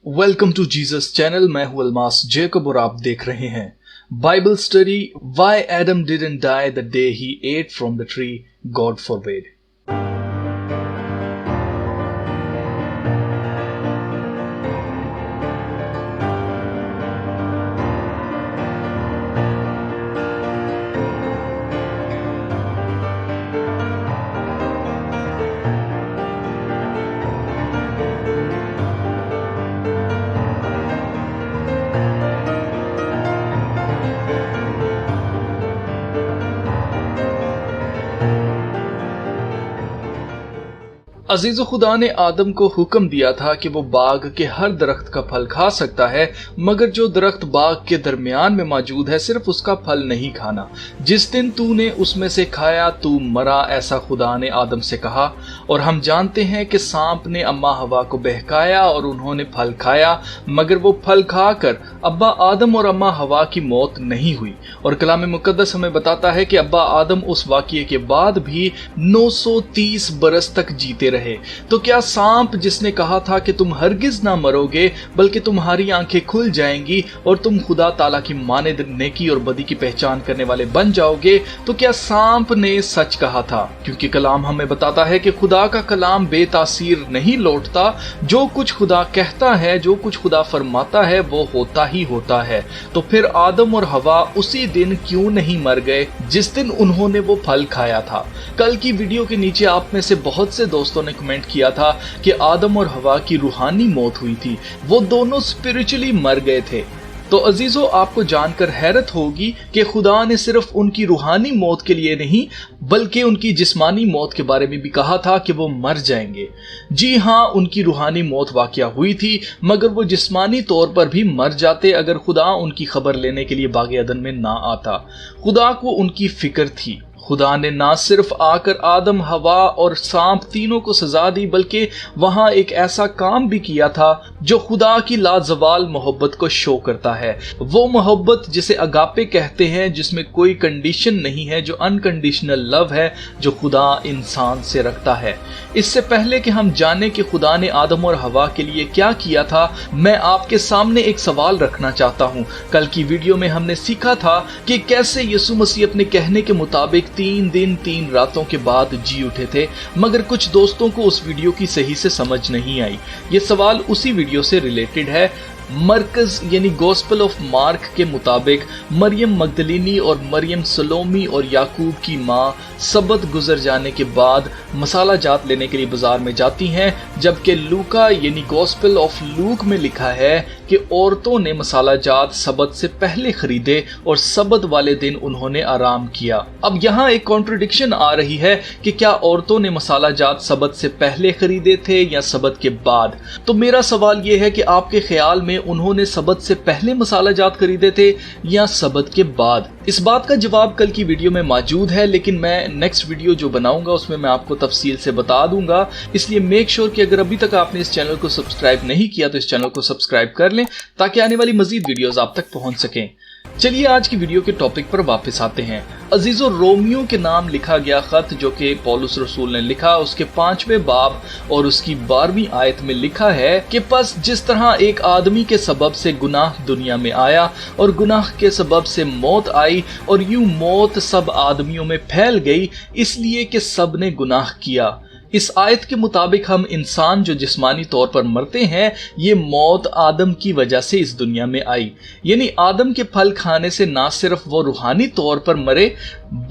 Welcome to Jesus channel. मैं हूं Almas Jacob और आप देख रहे हैं Bible study why Adam didn't die the day he ate from the tree God forbade. अजीज़ो, खुदा ने आदम को हुक्म दिया था कि वो बाग के हर दरख्त का फल खा सकता है, मगर जो दरख्त बाग के दरमियान में मौजूद है सिर्फ उसका फल नहीं खाना। जिस दिन तूने उसमें से खाया तू मरा, ऐसा खुदा ने आदम से कहा। और हम जानते हैं कि सांप ने अम्मा हवा को बहकाया और उन्होंने फल खाया, मगर वो फल खाकर अब्बा आदम और अम्मा हवा की मौत नहीं हुई। और कलाम मुकद्दस हमें बताता है कि अब्बा आदम उस वाक़ये के बाद भी 930 बरस तक जीते रहे। तो क्या सांप जिसने कहा था कि तुम हरगिज ना मरोगे बल्कि तुम्हारी आंखें खुल जाएंगी और तुम खुदा ताला की मानद नेकी और बदी की पहचान करने वाले बन जाओगे, तो क्या सांप ने सच कहा था? क्योंकि कलाम हमें बताता है कि खुदा का कलाम बेतासीर नहीं लौटता। जो कुछ खुदा कहता है, जो कुछ खुदा फरमाता है, वो होता ही होता है। तो फिर आदम और हवा उसी दिन क्यों नहीं मर गए जिस दिन उन्होंने वो फल खाया था? कल की वीडियो के नीचे आप में से बहुत से दोस्तों ने कमेंट किया था कि आदम और हवा की रूहानी मौत हुई थी, वो दोनों स्पिरिचुअली मर गए थे। तो अजीजों, आपको जानकर हैरत होगी कि खुदा ने सिर्फ उनकी रूहानी मौत के लिए नहीं बल्कि उनकी जिस्मानी मौत के बारे में भी कहा था कि वो मर जाएंगे। जी हाँ, उनकी रूहानी मौत वाक़या हुई थी, मगर वो जिस्मानी तौर पर भी मर जाते अगर खुदा उनकी खबर लेने के लिए बाग अदन में ना आता। खुदा को उनकी फिक्र थी। खुदा ने ना सिर्फ आकर आदम, हवा और सांप तीनों को सजा दी, बल्कि वहां एक ऐसा काम भी किया था जो खुदा की लाजवाल मोहब्बत को शो करता है। वो मोहब्बत जिसे अगापे कहते हैं, जिसमें कोई कंडीशन नहीं है, जो अनकंडीशनल लव है जो खुदा इंसान से रखता है। इससे पहले कि हम जाने कि खुदा ने आदम और हवा के लिए क्या किया था, मैं आपके सामने एक सवाल रखना चाहता हूँ। कल की वीडियो में हमने सीखा था कि कैसे यीशु मसीह अपने कहने के मुताबिक 3 दिन 3 रातों के बाद जी उठे थे, मगर कुछ दोस्तों को उस वीडियो की सही से समझ नहीं आई। ये सवाल उसी वीडियो से रिलेटेड है। मरकज यानी गॉस्पेल ऑफ मार्क के मुताबिक मरियम मगदलिनी और मरियम सलोमी और याकूब की माँ सबत गुजर जाने के बाद मसाला जात लेने के लिए बाजार में जाती हैं, जबकि लूका यानी गॉस्पेल ऑफ लूक में लिखा है कि औरतों ने मसाला जात सबत से पहले खरीदे और सबत वाले दिन उन्होंने आराम किया। अब यहाँ एक कॉन्ट्रडिक्शन आ रही है कि क्या औरतों ने मसाला जात सबत से पहले खरीदे थे या सबत के बाद? तो मेरा सवाल यह है कि आपके ख्याल में उन्होंने सबत से पहले मसाला जात खरीदे थे या सबत के बाद? इस बात का जवाब कल की वीडियो में मौजूद है, लेकिन मैं नेक्स्ट वीडियो जो बनाऊंगा उसमें मैं आपको तफसील से बता दूंगा। इसलिए मेक श्योर कि अगर अभी तक आपने इस चैनल को सब्सक्राइब नहीं किया तो इस चैनल को सब्सक्राइब कर लें ताकि आने वाली मजीद वीडियोस आप तक पहुंच सकें। चलिए आज की वीडियो के टॉपिक पर वापस आते हैं। अजीजों, रोमियो के नाम लिखा गया खत जो कि पौलुस रसूल ने लिखा, उसके 5वें बाब और उसकी 12वीं आयत में लिखा है कि बस जिस तरह एक आदमी के सबब से गुनाह दुनिया में आया और गुनाह के सबब से मौत आई और यूं मौत सब आदमियों में फैल गई, इसलिए कि सब ने गुनाह किया। इस आयत के मुताबिक हम इंसान जो जिस्मानी तौर पर मरते हैं, ये मौत आदम की वजह से इस दुनिया में आई। यानी आदम के फल खाने से ना सिर्फ वो रूहानी तौर पर मरे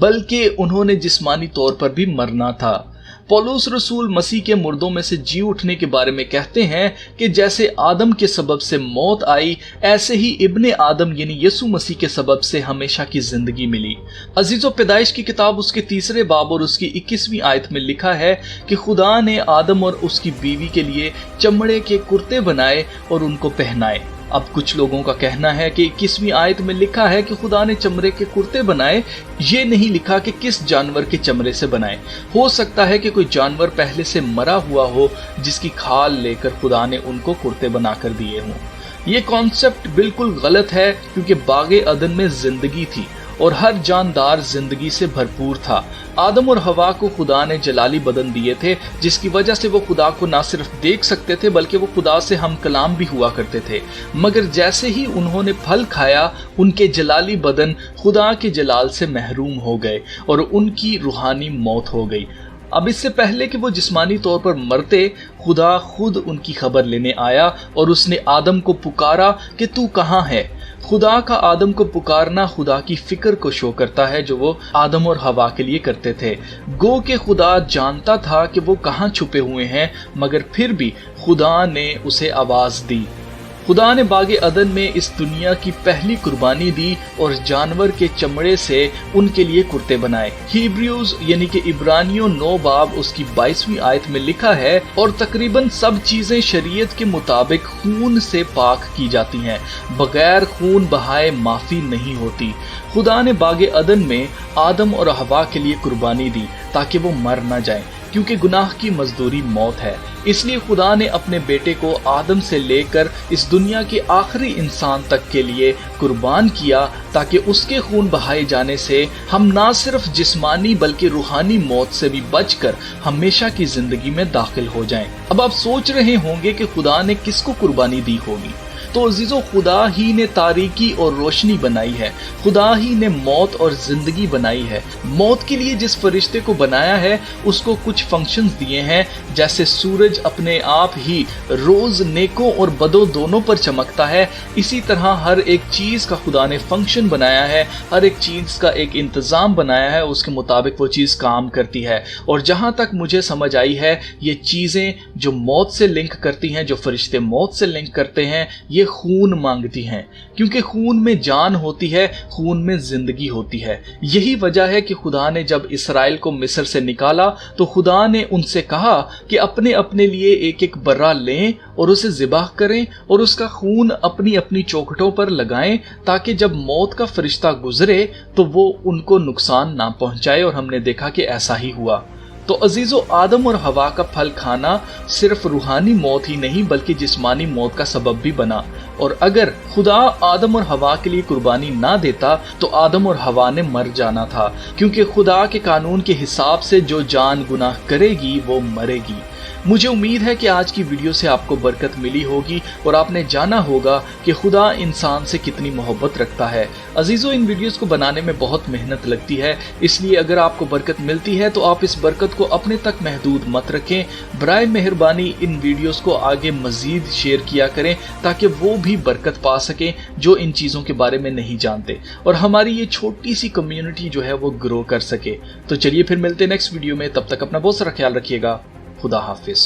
बल्कि उन्होंने जिस्मानी तौर पर भी मरना था। पौलुस रसूल मसीह के मुर्दों में से जी उठने के बारे में कहते हैं कि जैसे आदम के सबब से मौत आई, ऐसे ही इब्ने आदम यानी यीशु मसीह के सबब से हमेशा की जिंदगी मिली। अजीजों, पैदाइश की किताब उसके 3 बाब और उसकी 21वीं आयत में लिखा है कि खुदा ने आदम और उसकी बीवी के लिए चमड़े के कुर्ते बनाए और उनको पहनाए। अब कुछ लोगों का कहना है कि 21वीं आयत में लिखा है कि खुदा ने चमड़े के कुर्ते बनाए, ये नहीं लिखा कि किस जानवर के चमड़े से बनाए। हो सकता है कि कोई जानवर पहले से मरा हुआ हो जिसकी खाल लेकर खुदा ने उनको कुर्ते बनाकर दिए हों। ये कॉन्सेप्ट बिल्कुल गलत है क्योंकि बाग अदन में जिंदगी थी और हर जानदार जिंदगी से भरपूर था। आदम और हवा को खुदा ने जलाली बदन दिए थे, जिसकी वजह से वो खुदा को ना सिर्फ देख सकते थे बल्कि वो खुदा से हम कलाम भी हुआ करते थे। मगर जैसे ही उन्होंने फल खाया, उनके जलाली बदन खुदा के जलाल से महरूम हो गए और उनकी रूहानी मौत हो गई। अब इससे पहले कि वो जिस्मानी तौर पर मरते, खुदा खुद उनकी खबर लेने आया और उसने आदम को पुकारा कि तू कहाँ है। खुदा का आदम को पुकारना खुदा की फिक्र को शो करता है जो वो आदम और हवा के लिए करते थे। गो के खुदा जानता था कि वो कहाँ छुपे हुए हैं, मगर फिर भी खुदा ने उसे आवाज दी। खुदा ने बागे अदन में इस दुनिया की पहली कुर्बानी दी और जानवर के चमड़े से उनके लिए कुर्ते बनाए। हिब्रूज यानी कि इब्रानियों 9 बाब उसकी 22वीं आयत में लिखा है, और तकरीबन सब चीजें शरीयत के मुताबिक खून से पाक की जाती हैं, बगैर खून बहाए माफी नहीं होती। खुदा ने बागे अदन में आदम और हवा के लिए कुर्बानी दी ताकि वो मर न जाएं, क्योंकि गुनाह की मजदूरी मौत है। इसलिए खुदा ने अपने बेटे को आदम से लेकर इस दुनिया के आखिरी इंसान तक के लिए कुर्बान किया, ताकि उसके खून बहाए जाने से हम ना सिर्फ जिस्मानी बल्कि रूहानी मौत से भी बचकर हमेशा की जिंदगी में दाखिल हो जाएं। अब आप सोच रहे होंगे कि खुदा ने किसको कुर्बानी दी होगी। तो अजीजों, खुदा ही ने तारीकी और रोशनी बनाई है, खुदा ही ने मौत और जिंदगी बनाई है। मौत के लिए जिस फरिश्ते को बनाया है उसको कुछ फंक्शंस दिए हैं, जैसे सूरज अपने आप ही रोज नेकों और बदों दोनों पर चमकता है, इसी तरह हर एक चीज का खुदा ने फंक्शन बनाया है, हर एक चीज का एक इंतजाम बनाया है, उसके मुताबिक वो चीज काम करती है। और जहां तक मुझे समझ आई है, ये चीजें जो मौत से लिंक करती हैं, जो फरिश्ते मौत से लिंक करते हैं, ये खून मांगती हैं, क्योंकि खून में जान होती है, खून में जिंदगी होती है। यही वजह है कि खुदा ने जब इसराइल को मिस्र से निकाला तो खुदा ने उनसे कहा कि अपने अपने लिए एक एक बर्रा लें और उसे ज़िबाह करें और उसका खून अपनी अपनी चौखटों पर लगाएं, ताकि जब मौत का फरिश्ता गुजरे तो वो उनको नुकसान ना पहुंचाए। और हमने देखा कि ऐसा ही हुआ। तो अजीजों, आदम और हवा का फल खाना सिर्फ रूहानी मौत ही नहीं बल्कि जिस्मानी मौत का सबब भी बना। और अगर खुदा आदम और हवा के लिए कुर्बानी ना देता तो आदम और हवा ने मर जाना था, क्योंकि खुदा के कानून के हिसाब से जो जान गुनाह करेगी वो मरेगी। मुझे उम्मीद है कि आज की वीडियो से आपको बरकत मिली होगी और आपने जाना होगा कि खुदा इंसान से कितनी मोहब्बत रखता है। अजीजों, इन वीडियोस को बनाने में बहुत मेहनत लगती है, इसलिए अगर आपको बरकत मिलती है तो आप इस बरकत को अपने तक महदूद मत रखें। बराए मेहरबानी इन वीडियोस को आगे मजीद शेयर किया करें, ताकि वो भी बरकत पा सकें जो इन चीज़ों के बारे में नहीं जानते, और हमारी ये छोटी सी कम्युनिटी जो है वो ग्रो कर सके। तो चलिए फिर मिलते हैं नेक्स्ट वीडियो में, तब तक अपना बहुत सारा ख्याल रखिएगा। खुदा हाफिज।